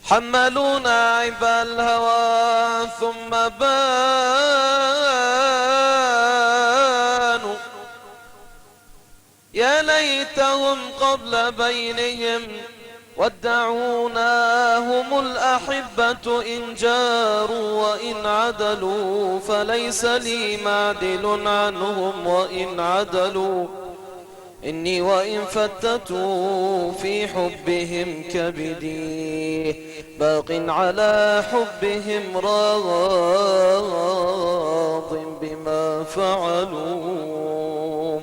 حملونا عب الهوى ثم بانوا يا ليتهم قبل بينهم ودعونا هم الأحبة إن جاروا وإن عدلوا فليس لي معدل عنهم وإن عدلوا إني وإن فتتوا في حبهم كبدي باق على حبهم راض بما فعلوا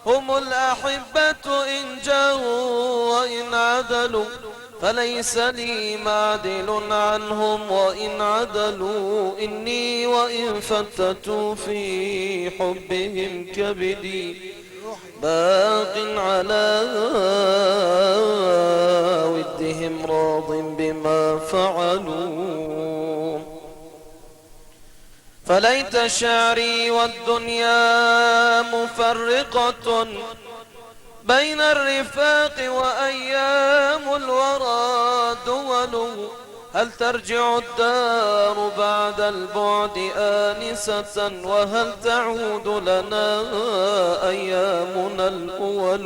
هم الأحبة إن جاءوا وإن عدلوا فليس لي معدل عنهم وإن عدلوا إني وإن فتتوا في حبهم كبدي باق على ودهم راض بما فعلوا فليت شعري والدنيا مفرقة بين الرفاق وأيام الورى دول هل ترجع الدار بعد البعد آنسة وهل تعود لنا أيامنا الأول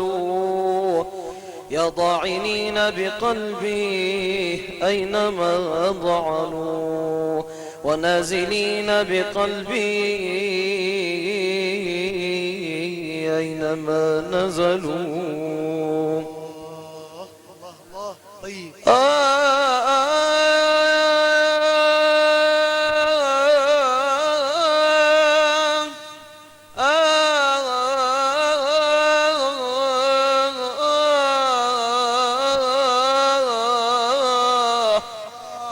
يا ضاعنين بقلبي أينما ضعنوا ونازلين بقلبي أينما نزلوا الله طيب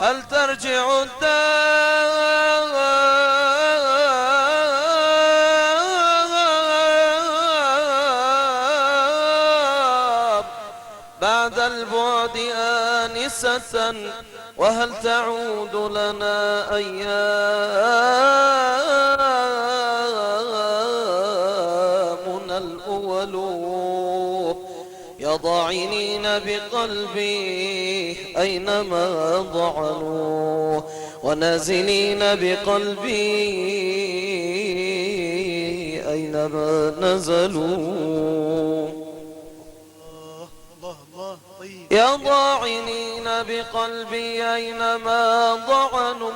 هل ترجع الدار بعد البعد آنسة وهل تعود لنا أيامنا الأول يا ضاعنين بقلبي أينما ضعنوا ونازلين بقلبي أينما نزلوا الله طيب يا ضاعنين بقلبي أينما ضعنوا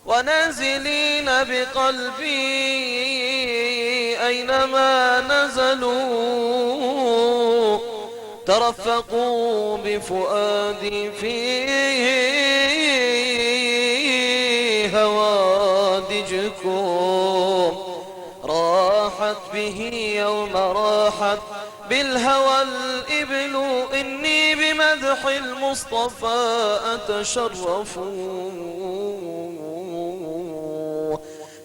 ونازلين بقلبي أينما نزلوا ترفقوا بفؤادي في هوادجكم راحت به يوم راحت بالهوى الإبل إني بمدح المصطفى أتشرف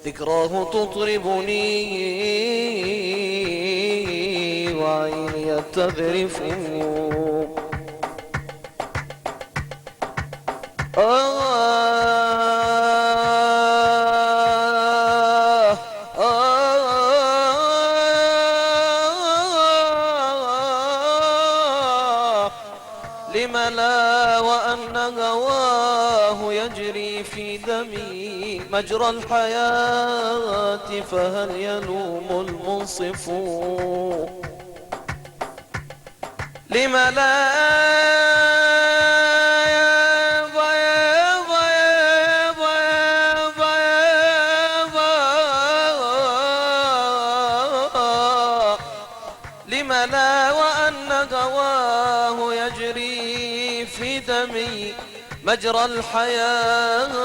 ذكراه تطربني وعيني تذرف لم لا وأن هواه يجري في دمي مجرى الحياة فهل يلوم المنصف لم لا لم لا وأن هواه يجري في دمي مجرى الحياة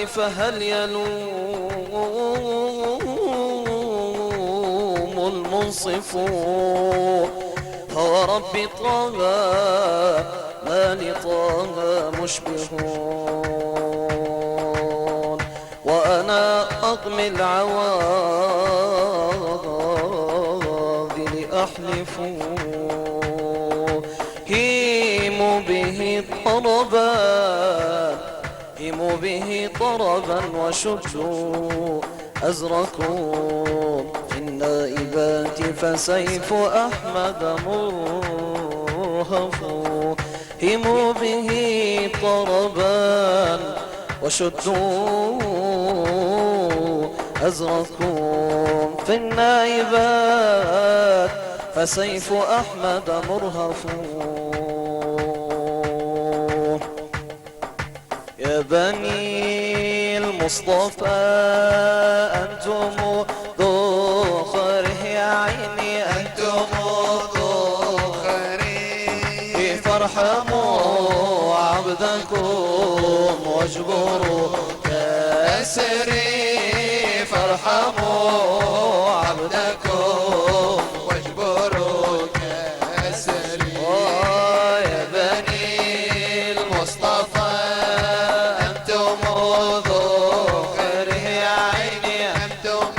فهل يلوم المنصف هو ربي طه ما لطه مشبه أقم العواذل أحلفوا هيموا به طربا هيموا به طربا وشدوا أزركوا في النائبات فسيف أحمد مرهف هيموا به طربا وشدوا أزركم في النائبات فسيف أحمد مرهف يا بني المصطفى أنتم ذخره يا عيني أنتم ذخره فارحموا عبدكم واجبروا كسري فارحموا عبدكم واجبروا كسري يا بني المصطفى أنتم ذخره يا عيني أنتم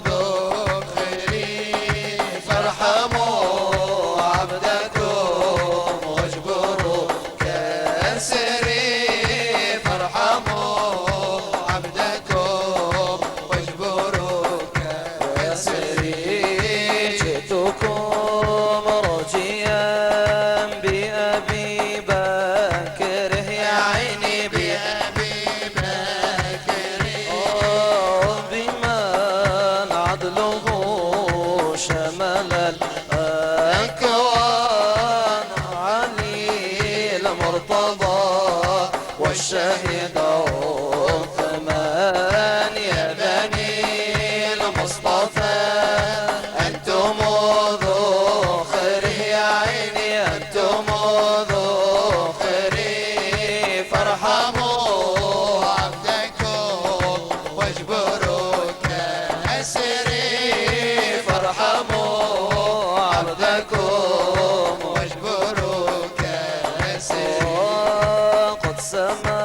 ذخري فارحموا عبدكم واجبروا كسري فارحموا عبدكم واجبروا كسري جئتكم راجيا بأبي بكر يا عيني بأبي بكر بمن عدله شمل الأكوان علي المرتضى والشهيد ثمان يا بني المصطفى أنتم ذخره يا عيني أنتم ذخري فارحموا عبدكم واجبروا كسري فارحموا عبدكم واجبروا كسري قد سما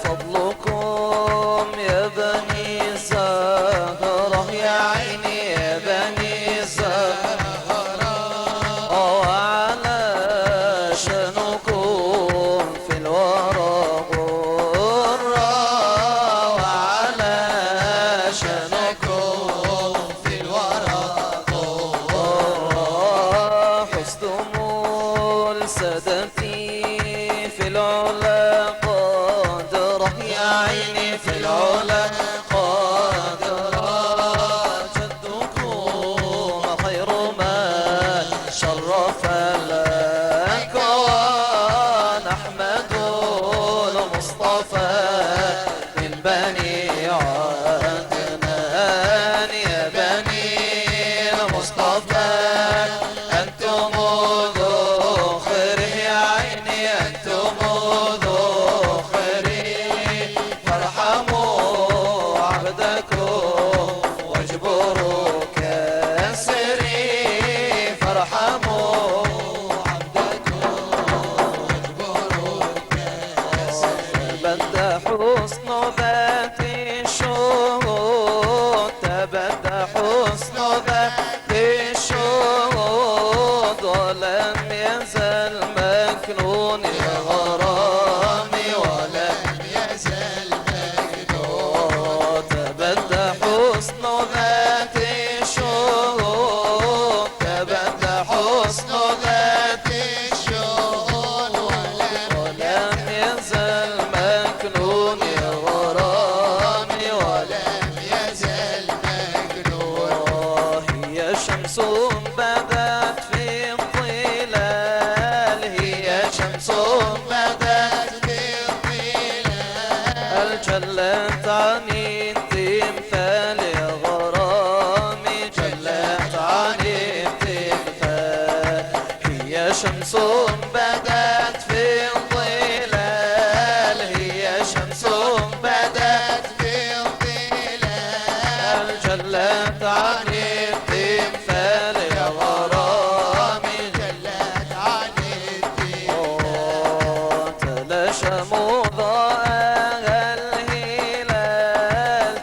فضلكم يا بني زهرة يا عيني يا بني زهرة وعلى شأنكم في الورى غرة وعلى شأنكم في الورى غرة حزتم السادتي في العلا قادرة يا عيني في العلا قادرة جدكم خير من شرف الأكوان أحمد المصطفى من بني عدنان يا بني المصطفى أنتم ذخره يا عيني أنتم ذخري فارحموا عبدكم واجبروا كسري فارحموا عبدكم واجبروا كسري بدأ حسن ذات الشهود تبدأ حسن ذات الشهود ولم يزل مكنون الغرام ولم يزل مكنون تبدأ حسن ذات الشهود تبدأ حسن ذات الشهود ولم يزل مكنون الغرام ولم يزل مكنون هي شمس بدت في الظلال هي شمس بدت في الظلال جلت عن التمثال يا غرامي جلت عن التمثال هي شمس بدت في الظلال هي شمس بدت في الظلال جلت عن التمثال يا غرامي جلت عن التمثال تلاشى مضاء الهلال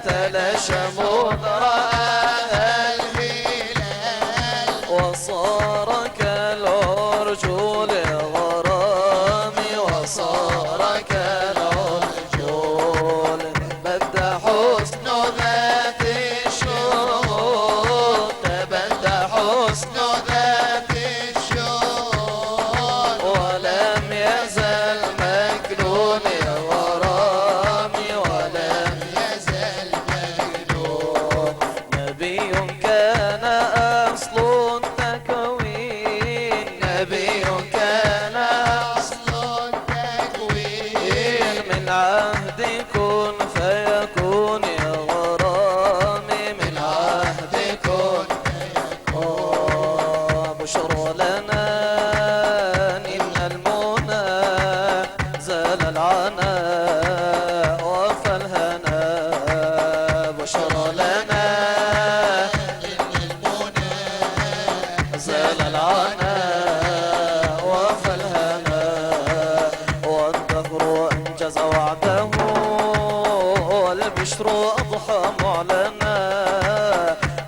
والبشر أضحى معلنا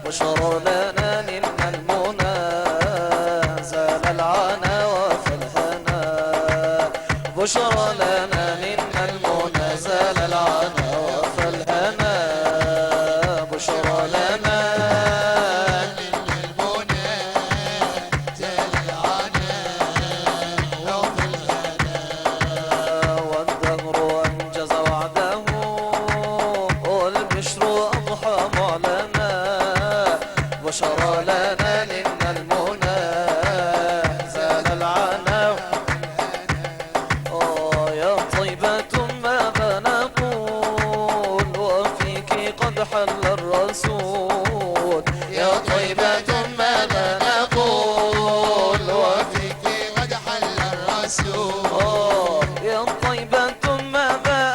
بشرى لنا نلنا المنى زال العنا وفى الهنا بشرى لنا نلنا المنى زال العنا وفى الهنا بشرى لنا بشرى لنا نلنا المنى زال العنا يا طيبة ماذا نقول وفيك قد حل الرسول يا طيبة ماذا نقول وفيك قد حل الرسول يا طيبة ماذا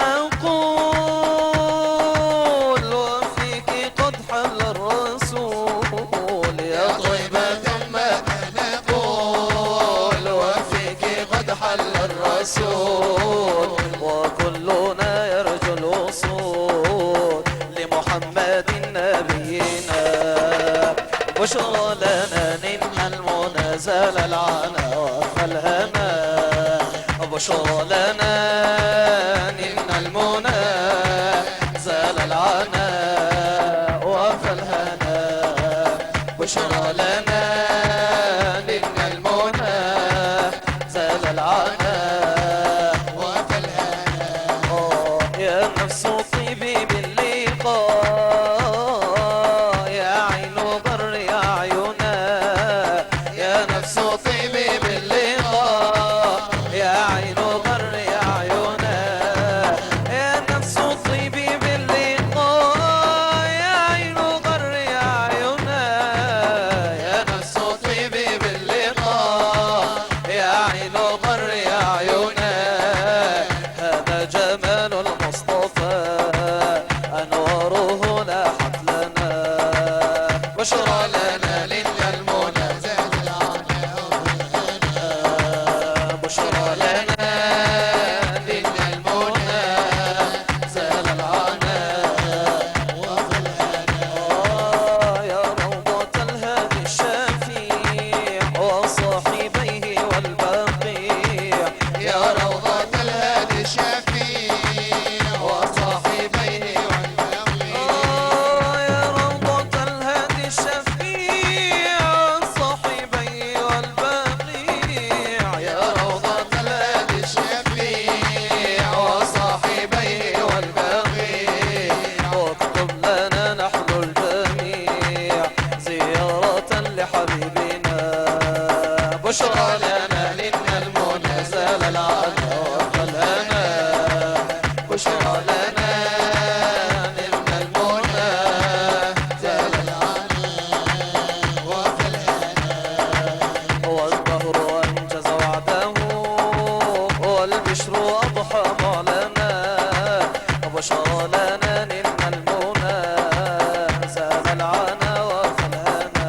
أقول وفيك قد حل الرسول يا طيبة ماذا نقول وفيك قد حل الرسول وكلنا يرجو الوصول لمحمد نبينا بشرى لنا نلنا المنى زال العنا وفى الهنا بشرى لنا نلنا المنى زال العنا وفى الهنا بشرى لنا نلنا المنى زال العنا وفى الهنا يا نفس طيبي باللقاء يا عين ضر أعينا يا نفس طيبي باللقاء يا عين ضر أعينا يا نفس طيبي باللقاء يا عين ضر أعينا يا نفس طيبي باللقاء يا عين ضر أعينا هذا جمال المصطفى أنواره لاحت لنا بشرى لنا نلنا المنى زاد العنا بشرى لنا نلنا المنى زال العنا وفى الهنا يا روضة الهادي الشفيع وصاحبيه والبقيع يا روضة الهادي الشفيع وصاحبيه والبقيع يا روضة الهادي الشفيع صاحبيه والبقيع يا روضة الهادي الشفيع وصاحبيه والبقيع واكتب لنا نحن الجميع زيارة لحبيبنا بشرى لنا نلنا المنى زال العنا وفى الهنا بشرى لنا نلنا المنى زال العنا وفى الهنا والدهر أنجز وعده والبشر أضحى معلنا بشرى لنا نلنا المنى زال العنا وفى الهنا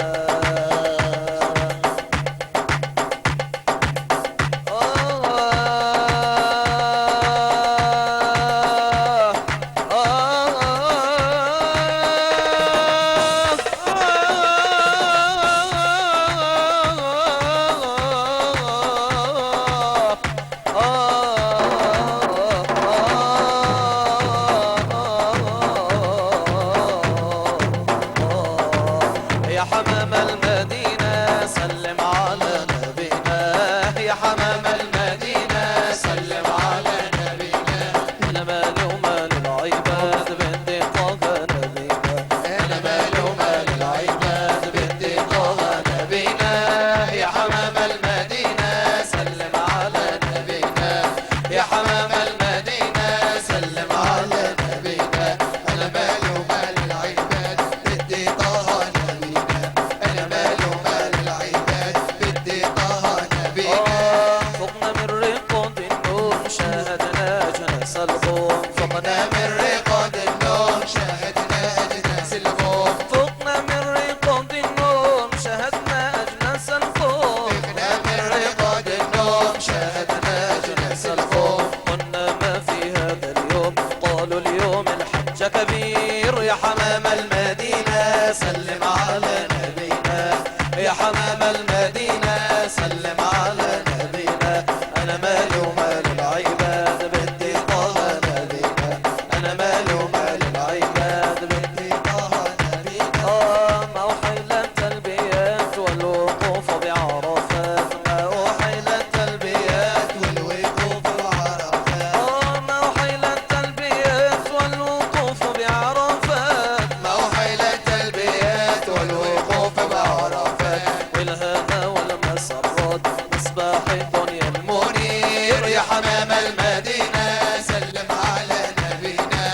يا كبير يا حمام المدينة سلم على نبينا، يا حمام المدينة سلم على نبينا. أنا مالي ومال العباد بدي طه نبينا، أنا مالي ومال العباد بدي طه نبينا. موحل التلبيات والوقوف بعرفات، موحل التلبيات والوقوف بعرفات، موحل التلبيات والوقوف بعرفات، موحل التلبيات والوقوف بعرفات، والهنا والمسرات مصباح الدنيا المنير. يا حمام المدينة سلم على نبينا،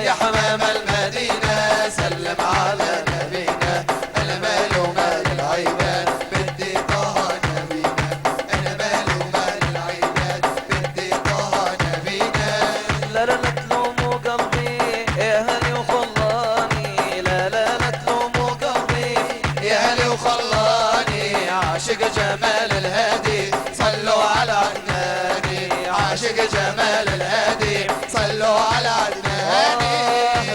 يا حمام المدينة سلم على نبينا. أنا مالي ومال العباد بدي طه نبينا، أنا مالي ومال العباد بدي طه نبينا. لا لا لا تلوموا قلبي يا هلي وخلاني، لا لا لا تلوموا قلبي يا هلي وخلاني، عاشق جمال الهادي صلوا على عدناني، عاشق جمال الهادي صلوا على عدناني.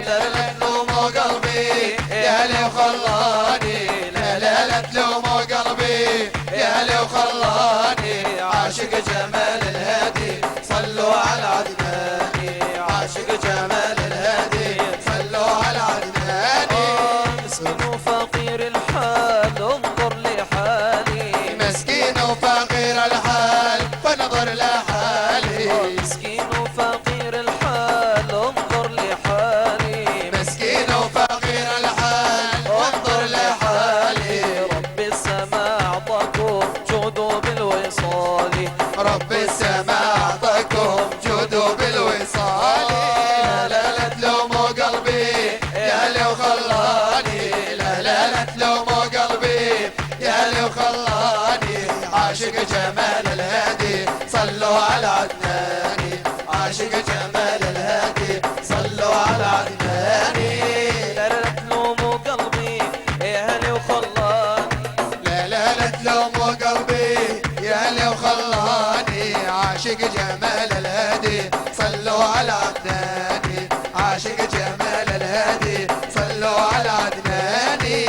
لا لا تلوموا قلبي يا هلي وخلاني، لا لا لا تلوموا قلبي يا هلي وخلاني، عاشق جمال الهادي صلوا على عدناني، عاشق جمال الهادي صلوا على عدناني. مسكين وفقير الحال انظر لحالي، مسكين وفقير الحال فنظر لحالي، مسكين وفقير الحال انظر لحالي، مسكين وفقير الحال وانظر لحالي. رب السماء اعطاكم جوده بالوصال، رب السماء اعطاكم جوده بالوصال. لا لا لا تلوموا قلبي يا هلي وخلاني، لا لا لا تلوموا قلبي يا هلي وخلاني، عاشق جمال الهادي صلوا على عدناني، عاشق جمال الهادي صلوا على عدناني. لا لا تلوموا قلبي يا هلي وخلاني، لا لا لا تلوموا قلبي يا هلي وخلاني، عاشق جمال الهادي صلوا على عدناني، عاشق جمال الهادي صلوا على عدناني.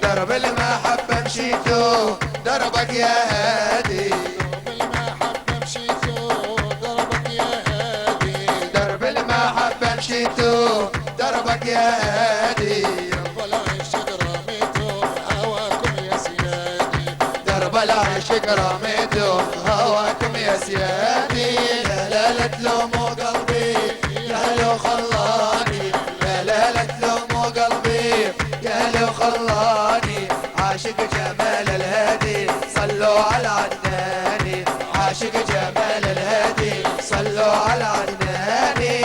درب المحبة مشيتو دربك يا هادي، درب المحبة مشيتو دربك يا هادي، درب العشق رميتو هواكم يا سيادي. لا لا لا تلوموا قلبي يا هلي وخلاني، لا لا لا تلوموا قلبي يا هلي وخلاني، عاشق جمال الهادي صلوا على عدناني، عاشق جمال الهادي صلوا على عدناني.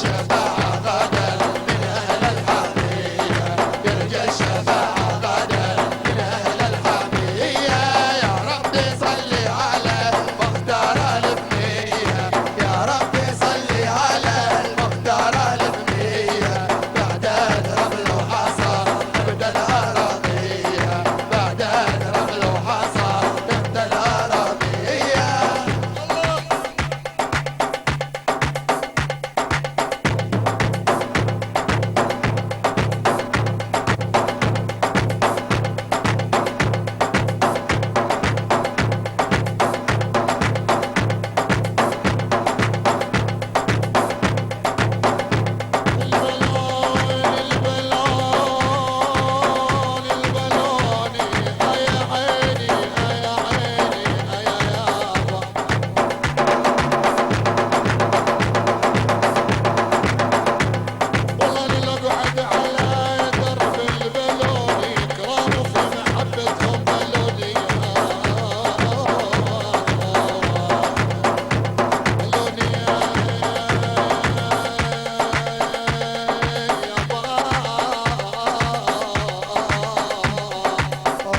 الشفاعة غدا من أهل الحمية يرجى الشفاعة غدا من أهل الحمية يا ربي صلي على المختار البنية يا ربي صلي على المختار البنية بعد الرمل وحصى نبدا الأراضية بعد الرمل وحصى نبدا الأراضية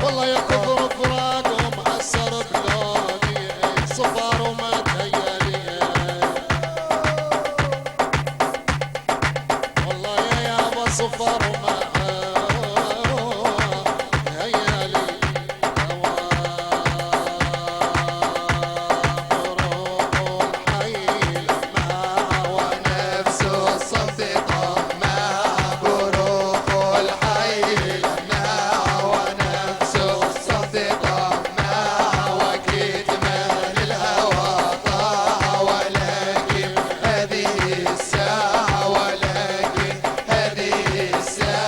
والله يكثر فراقهم أثر بلوني صفار وما تهيالي والله يا يابا صفار وما تهيالي ونفسه الصف طماع بروح الحي لمناع ونفسه الصف طماع وكتمان الهوى طاع ولكن هذه الساعة ولكن هذه الساعة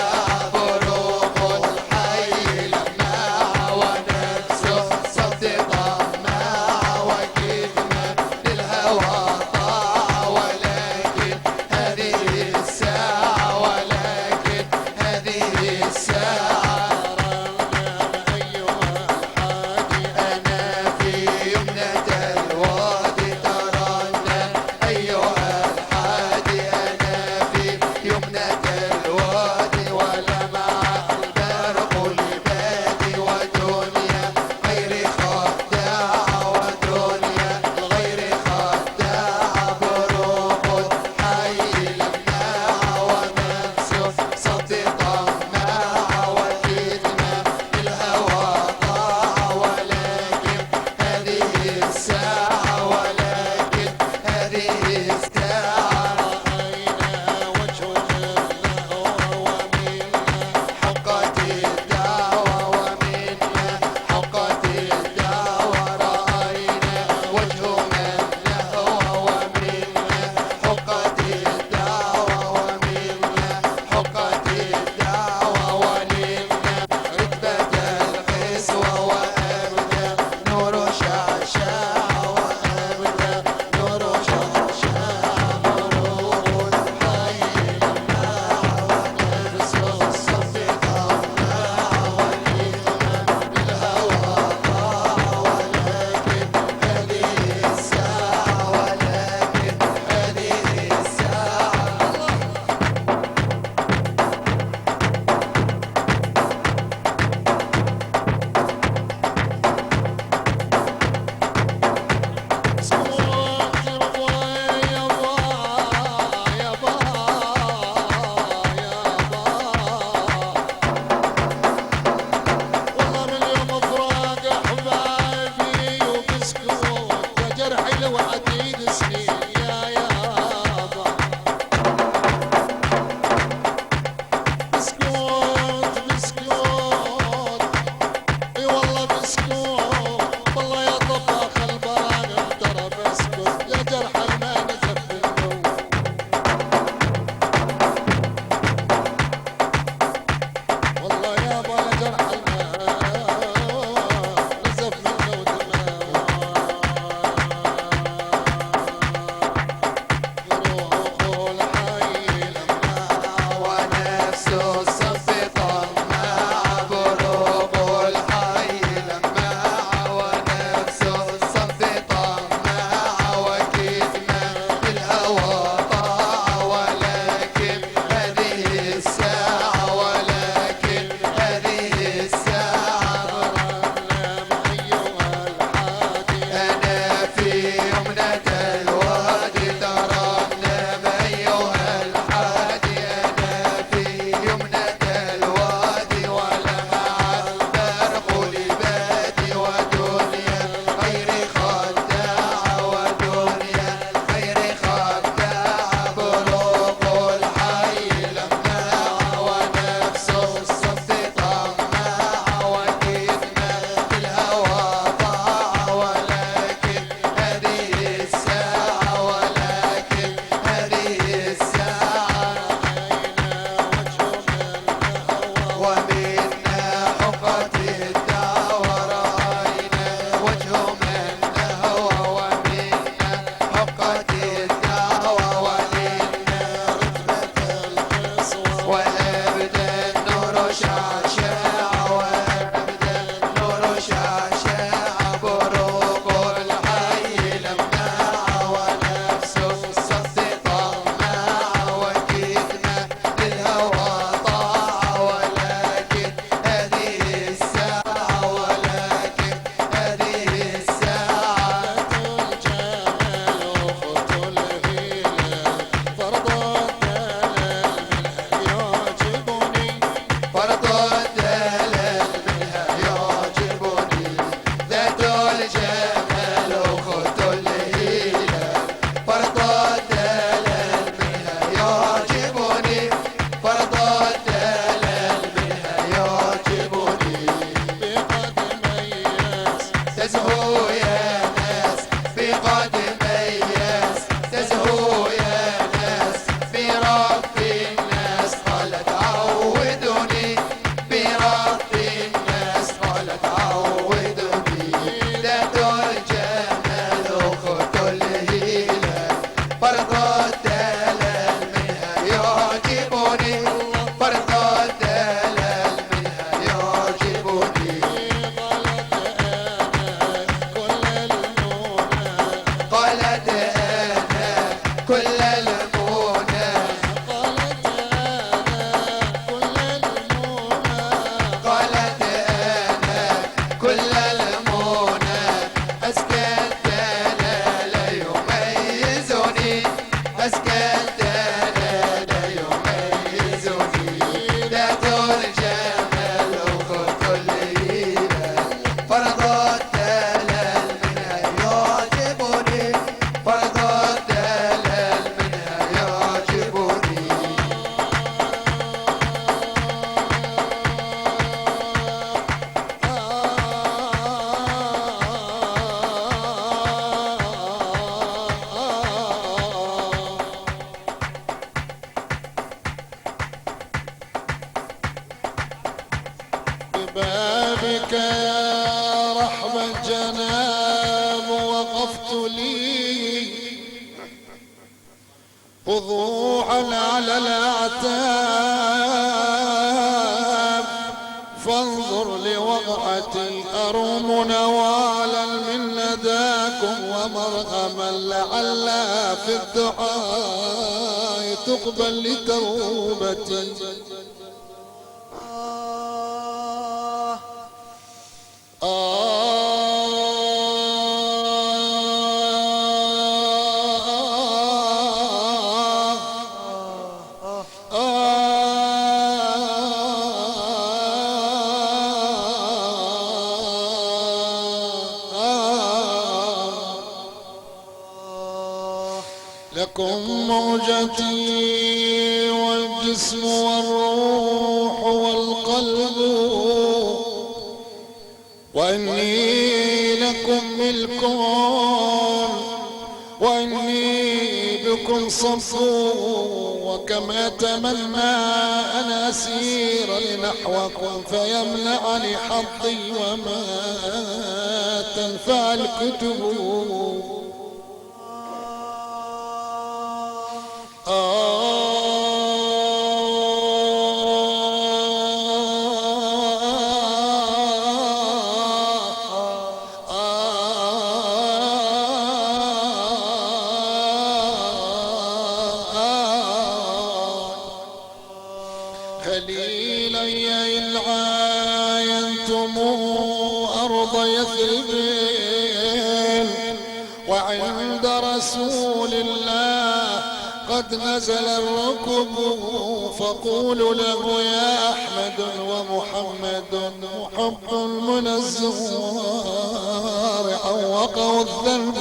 لك يا رحم الجناب وقفت لي خضوعا على الأعتاب، فانظر لوقعتي أروم نوالا من نداكم ومرغما لعل في الدعاء تقبل لتوبتي. لكم موجتي والجسم والروح والقلب، وإني لكم ملك وإني بكم صف، وكما أتمنى أن أسير لنحوكم فيمنعني حظي وما تنفع الكتب. خليلي إن عاينتم أرض يثرب وعند رسول الله قد نزل الركب، فقولوا له يا أحمد ومحمد محب من الزوار عوقه الذنب.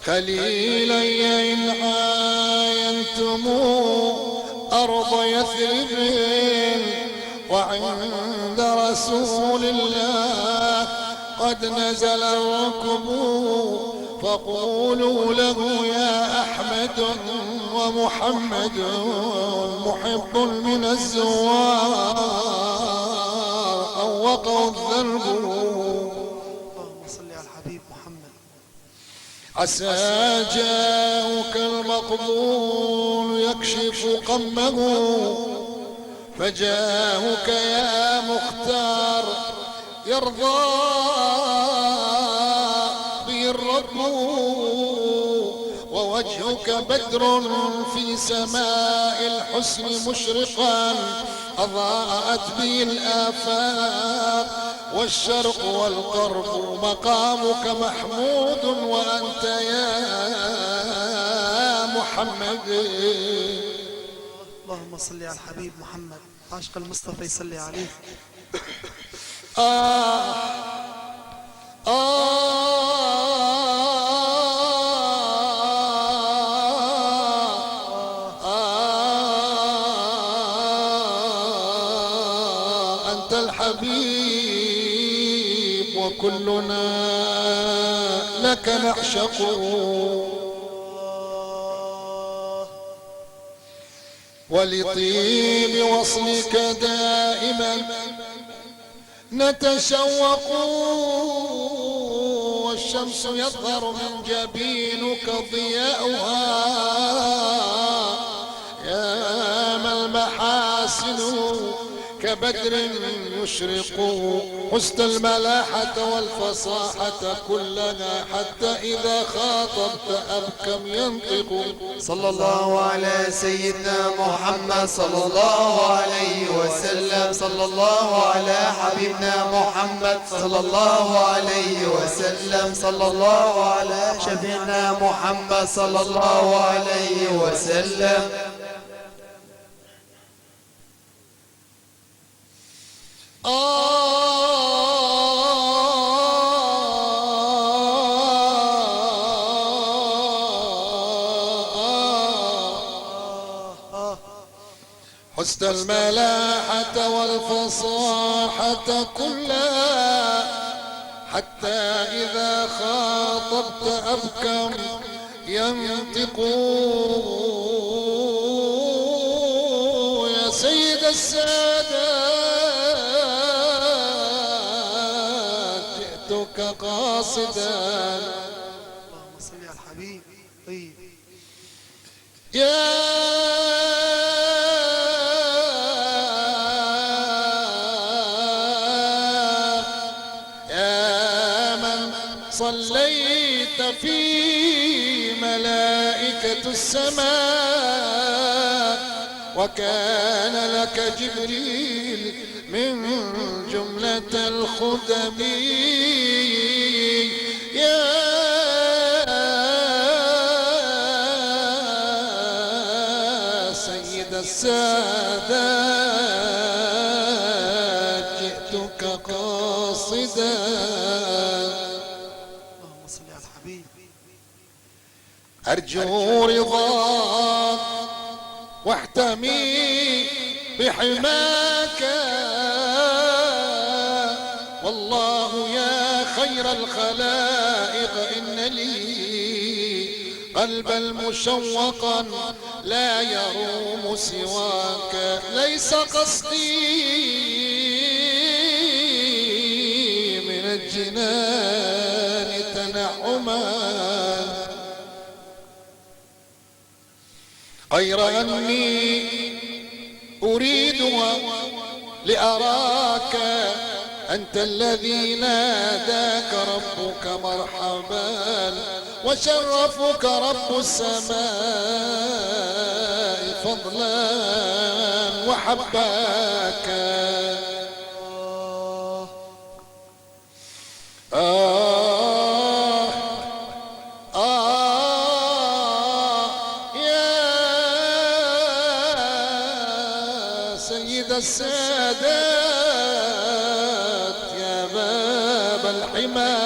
خليلي إن عاينتم أرض يثرب وعند رسول الله قد نزل الركب، فقولوا له يا أحمد ومحمد محب من الزوار أوقه الذنب. اللهم صل على الحبيب محمد. عسى جاءك المقبول يكشف قمه، فجاءك يا مختار يرضى به الرب، ووجهك بدر في سماء الحسن مشرقا أضاءت به الآفاق والشرق والغرب، مقامك محمود وأنت يا محمد. اللهم صل على الحبيب محمد. عاشق المصطفى يصلي عليه. أنت الحبيب وكلنا لك نعشق، ولطيب وصلك دائما نتشوق، والشمس يظهر من جبينك ضياؤها، يا ما المحاسن كبدر يشرق، حسن الملاحة والفصاحة كلنا حتى إذا خاطبت أبكم ينطق. صلى الله على سيدنا محمد صلى الله عليه وسلم، صلى الله على حبيبنا محمد صلى الله عليه وسلم، صلى الله على شفيعنا محمد صلى الله عليه وسلم. حسن الملاحة والفصاحة كلها، حتى إذا خاطبت أبكم ينطقون يا سيد السادات جئتك قاصدا. اللهم صل على الحبيب. طيب يا من صليت في ملائكة السماء، وكان لك جبريل من جملة الخدم. يا سيد السادات جئتك قاصدا. اللهم صل على الحبيب. أرجو رضاك واحتمي بحماك، والله يا خير الخلائق إن لي قلبا مشوقا لا يروم سواك. ليس قصدي من الجنان تنعما، غير أني أريدها لأراك أنت الذي ناداك ربك مرحبا، وشرفك رب السماء فضلا وحباك. يا سيد السادات يا باب الحمى،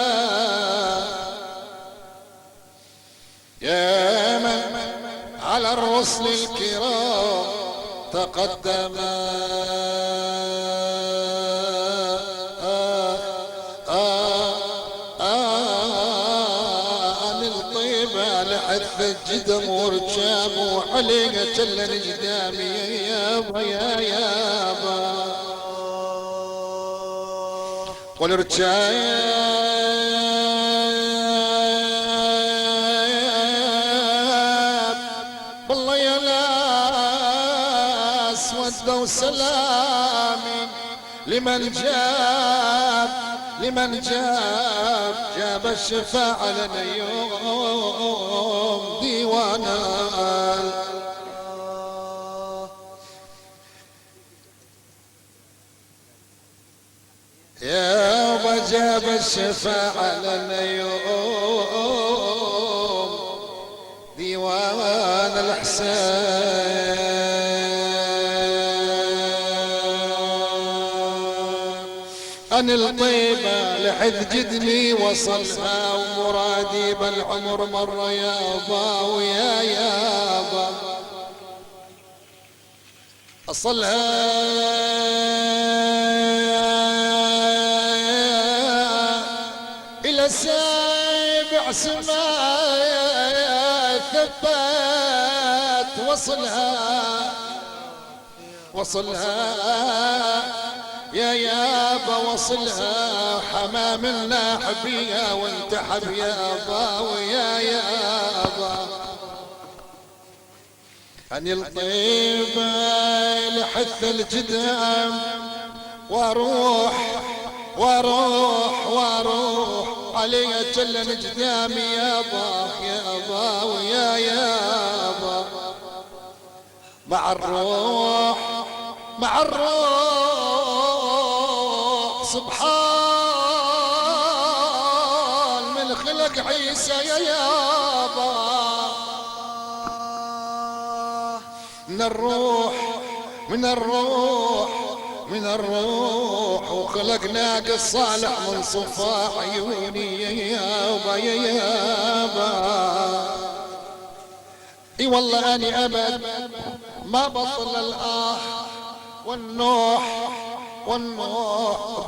يا من على الرسل الكرام تقدما. عن الطيبة لحث الجدم ورجام وحليقة جل الجدام. يا يابا يا يابا والرجال بالله يا ناس ودوا سلامي لمن جاب الشفاعة لنا يوم ديوانا. يا جاب الشفاعة لنا يوم ديوان الحسين. أن الطيبة لحد جدني وصلها ومرادي بالعمر مرة يابا ويا يابا أصلها إلى سابع سماء ثبت وصلها يا يابا وصلها حمام الناحبية وانتحب يابا ويا يابا. أني الطيبة لحث الجدام واروح علي جل نجدامي يابا ويا يابا. مع الروح سبحان من خلق عيسى يا يابا. من الروح وخلقناك الصالح من صفاء عيوني يا يابا. اي والله اني ابد ما بطل الآه والنوح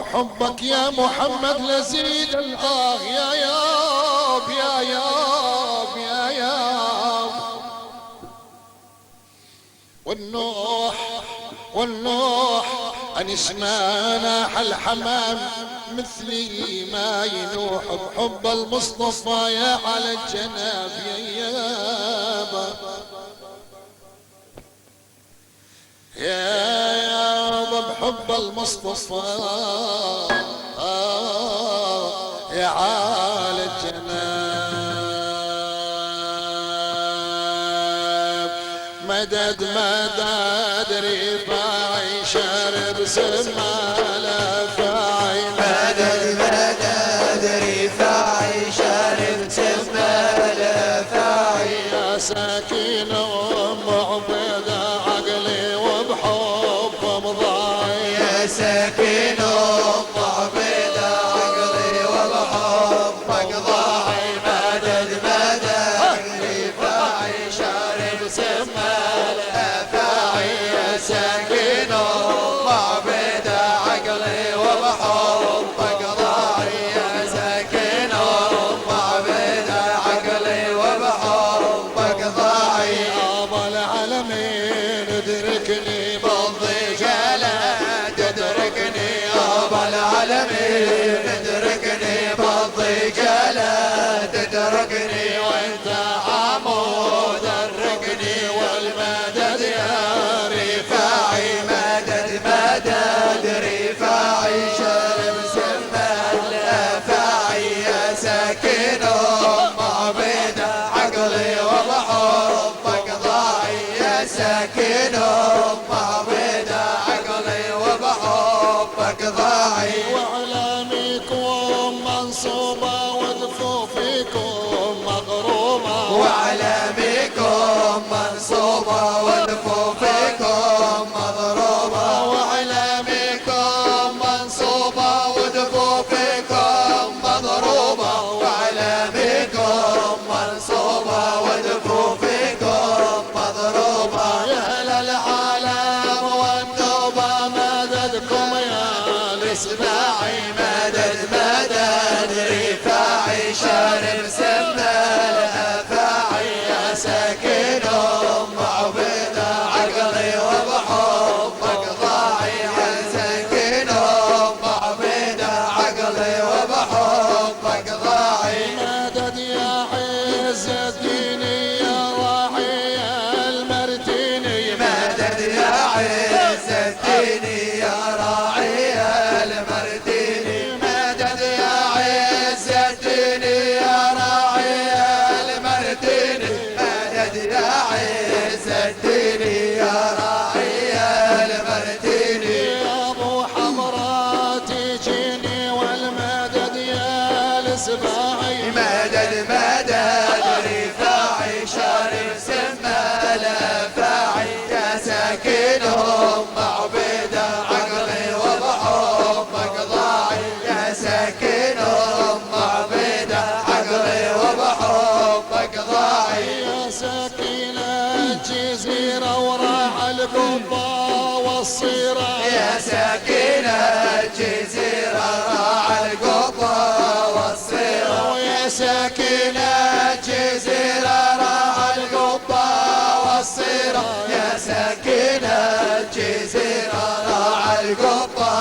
بحبك يا محمد لزيد الآه يا ياب يا ياب يا ياب. والنوح أنس ما ناح الحمام مثلي ما ينوح بحب المصطفى يا على الجناب يا يابا يابا بحب المصطفى يا على الجناب. مدد رفاعي شارب سمالة فاعي مدد رفاعي شارب سمالة فاعي يا ساكن ام عبيدة عقلي وبحب مضاعي يا ساكن ام عبيدة عقلي وبحبك ضاعي. مدد رفاعي شارب سمالة فاعي يا ساكن ام عبيدة عقلي وبحبك ضاعي. يا ساكن ام عبيدة عقلي وبحبك ضاعي. ابا العالمين ادركني بالضجالة تدركني ابا العالمين تدركني بالضجالة تدركني وانت عمود الركني والمدد يا رفاعي. مدد رفاعي شرب سمال الافاعي يا ساكن ام عبيدة عقلي وبحبك ضاعي. يا ساكن ام عبيدة عقلي وبحبك ضاعي. واعلامكم منصوبة ودفوفكم مغرومة وأعلامكم منصوبة ودفوفكم مضروبة. وأعلامكم منصوبة ودفوفكم مضروبة. وأعلامكم منصوبة ودفوفكم مضروبة. يا أهل العالم والنوبة مددكم يا الإسماعي. مدد رفاعي شارب سمال الأفاعي يا ساكن أم عبيدة عقلي وبحبك ضاعي. يا ساكن أم عبيدة عقلي وبحبك ضاعي. مدد يا عز الدين يا راعي المرتيني مدد يا عز الدين يا راعي المرديني. مدد يا عز الدين يا راعي المرديني. مدد يا عز الدين يا راعي المرديني. يا ابو حمراء تجيني والمدد يا الاسباعي مدد رفاعي شارب سمال الافاعي يا ساكن ام عبيدة عقلي وبحبك ضاعي. يا ساكن ام عبيدة عقلي وبحبك ضاعي. يا ساكن الجزيرة وراح القبة والصيرة يا ساكن الجزيرة راعى القبة والصيرة. ويا ساكن الجزيرة راعى القبة والصيرة. يا ساكن الجزيرة راعى القبة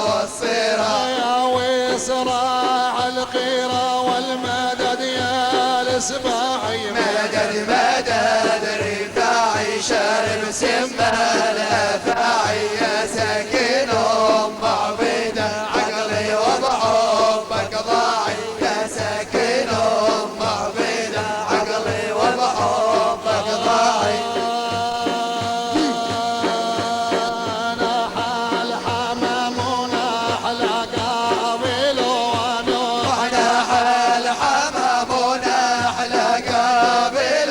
والصيرة. يا وصراع القيرة والمدد يا الاسباعي مدد رفاعي شارب سمال الافاعي يا ساكن ام عبيدة عقلي وبحبك ضاعي. يا ساكن ام عبيدة عقلي وبحبك ضاعي. ناح الحمام وناح العقابل ونوح ناح الحمام وناح القابل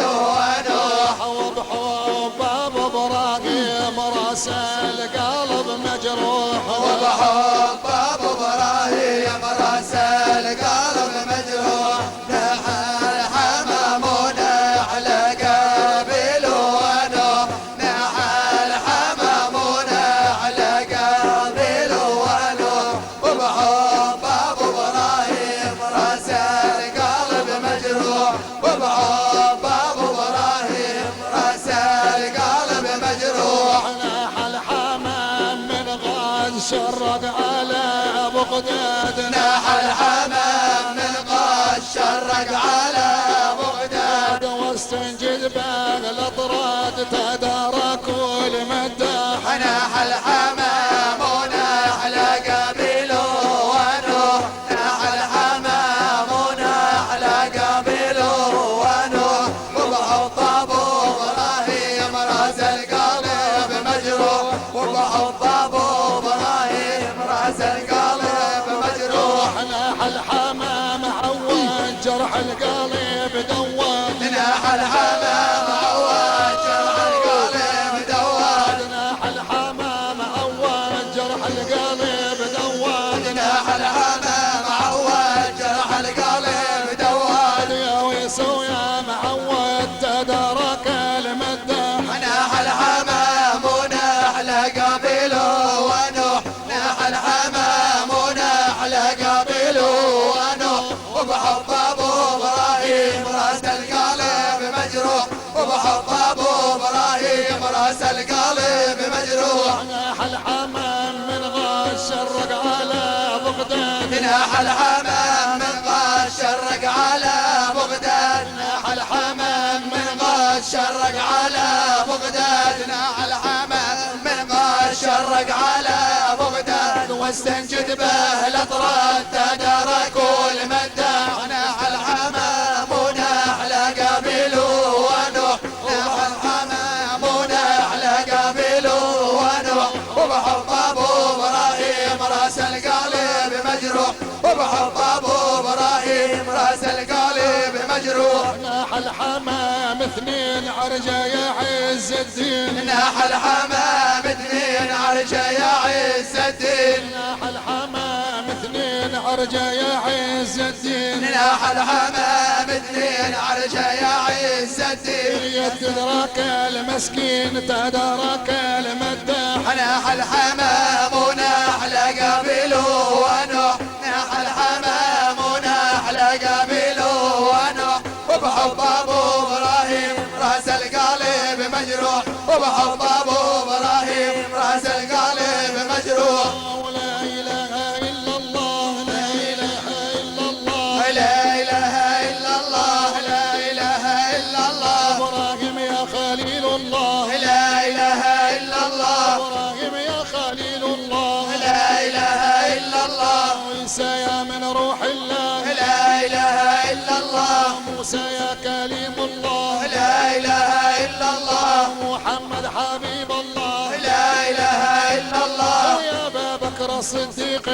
بغداد ناح الحمام من غاش شرق على بغداد واستنجد باغ الاطراد تداركوا المداح ناح الحمام وناح لقبيله ونوح ناح الحمام وناح لقبيله ونوح وبحطب ابراهيم راس القلب مجروح وبحطب ابراهيم راس القلب مجروح ناح الحمام عواد جرح القلب دواد ناح الحمام عواد جرح القلب دواد ناح الحمام عواد جرح القلب دواد ناح الحمام عواد جرح القلب دواد يا ويسو يا معود تدارك المداح ناح الحمام وناح لقبيله ونوح ناح الحمام وناح لقبيله ونوح وبحطب ابراهيم راس القلب مجروح وبحطب ابراهيم راس القلب مجروح ناح الحمام من غاش شرق على بغداد ناح الحمام من غاش شرق على بغداد ناح الحمام من غاش شرق على بغداد ناح الحمام من غاش شرق على بغداد واستنجد به الاطراد تداركوا المداح ناح الحمام وناح لقبيله ونوح ناح الحمام وناح لقبيله ونوح وبحطب ابراهيم راس القلب مجروح وبحطب ابراهيم راس القلب مجروح ناح الحمام اثنين عرجه يا عز الدين ناح الحمام اثنين عرجه يا عز الدين ناح الحمام اثنين عرجه يا عز الدين ناح الحمام اثنين عرجه يا عز الدين يتدرك المسكين تدارك المداح ناح الحمام وناح لقبيله ونوح ناح الحمام وناح لقبيله ونوح وبحطب ابراهيم راس القلب مجروح وبحطب ابراهيم راس القلب مجروح لا اله الا الله لا اله الا الله لا اله الا الله لا اله الا الله ابراهيم يا خليل الله لا اله الا الله ابراهيم يا خليل الله لا اله الا الله عيسى يا من روح الله لا اله الا الله موسى يا كليم الله لا اله الا الله محمد حبيب الله لا اله الا الله ويا ابا بكر الصديق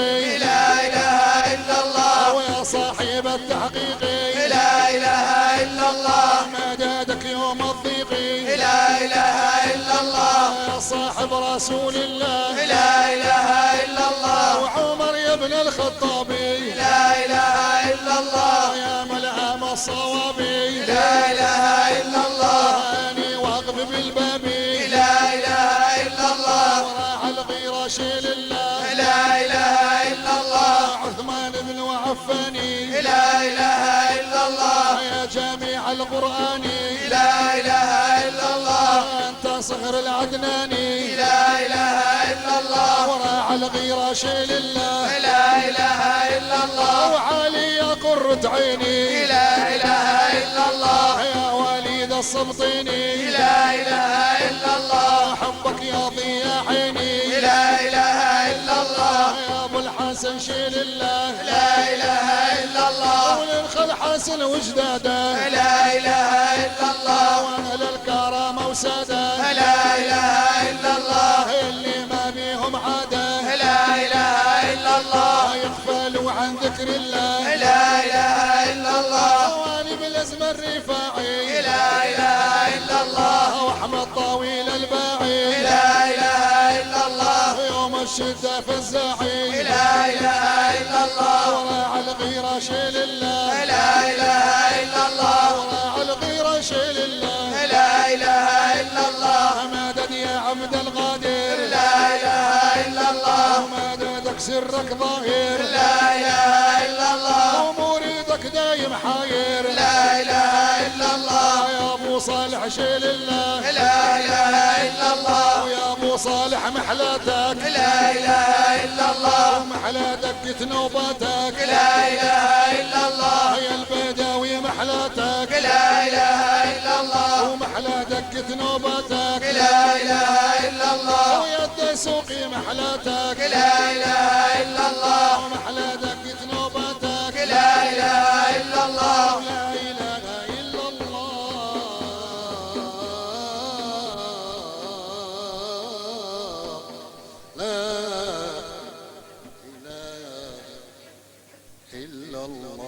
لا اله الا الله ويا صاحب التحقيق لا اله الا الله مدادك يوم الضيق لا اله الا الله يا صاحب رسول الله لا اله الا الله وعمر يا ابن الخطاب لا اله الا الله يا ملعم الصواب لا اله الا الله اني واقف بالباب لا اله الا الله وراح الغيره شيل الله لا اله الا الله عثمان بن عفان لا اله الا الله يا جامع القران لا اله الا الله انت صغر العدناني لا اله الا الله وراح الغيره شيل الله لا اله الا الله وعلي يا قرة عيني لا اله الا الله يا وليد السبطيني لا اله الا الله حبك يا ضياء عيني لا اله الا الله يا ابو الحسن شيل الله لا اله الا الله وللخل حسن وجداده لا اله الا الله واهل الكرامه وساده لا اله الا الله اللي ما بيهم عاده لا اله الا الله يغفلوا عن ذكر الله لا اله الا الله واني بالاسم الرفاعي لا اله الا الله واحمد طويل الباعي لا اله الا الله يوم الشده فزاعي لا اله الا الله وراع الغيره شيل الله لا اله الا الله وراع الغيره شيل الله لا اله الا الله مدد يا عبد القادر لا اله الا الله مددك سرك ظاهر لا اله الا الله ومريدك دايم حاير لا اله الا الله يا ابو صالح شيل الله لا اله الا الله ويا ابو صالح محلاتك لا إله إلا الله ومحلى دقة نوباتك لا إله إلا الله يا البيداوي محلاتك لا إله إلا الله ومحلى دقة نوباتك لا إله إلا الله ويا الدسوقي محلاتك لا إله إلا الله ومحلى دقة نوباتك لا إله إلا الله لا إله إلا الله لا إله إلا الله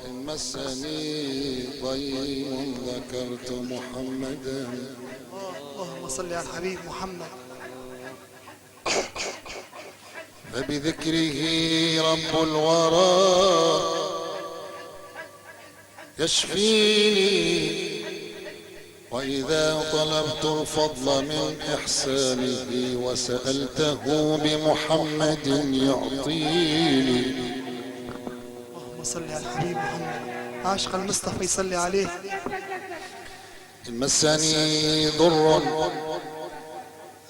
إن مسني ضيم ذكرت محمدا اللهم صل على الحبيب محمد. فبذكره رب الورى يشفيني وإذا طلبت الفضل من إحسانه وسألته بمحمد يعطيني. اللهم صل على الحبيب محمد. عاشق المصطفى يصلي عليه. إن مسني ضر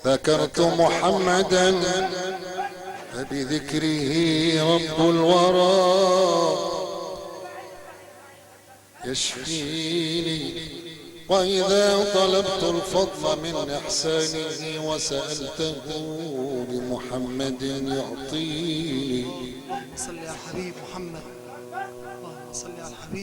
ذكرت محمدا فبذكره رب الورى يشفيني وإذا طلبت الفضل من إحسانه وسألته بمحمد يعطيني. صل على الحبيب محمد. اللهم صل على الحبيب.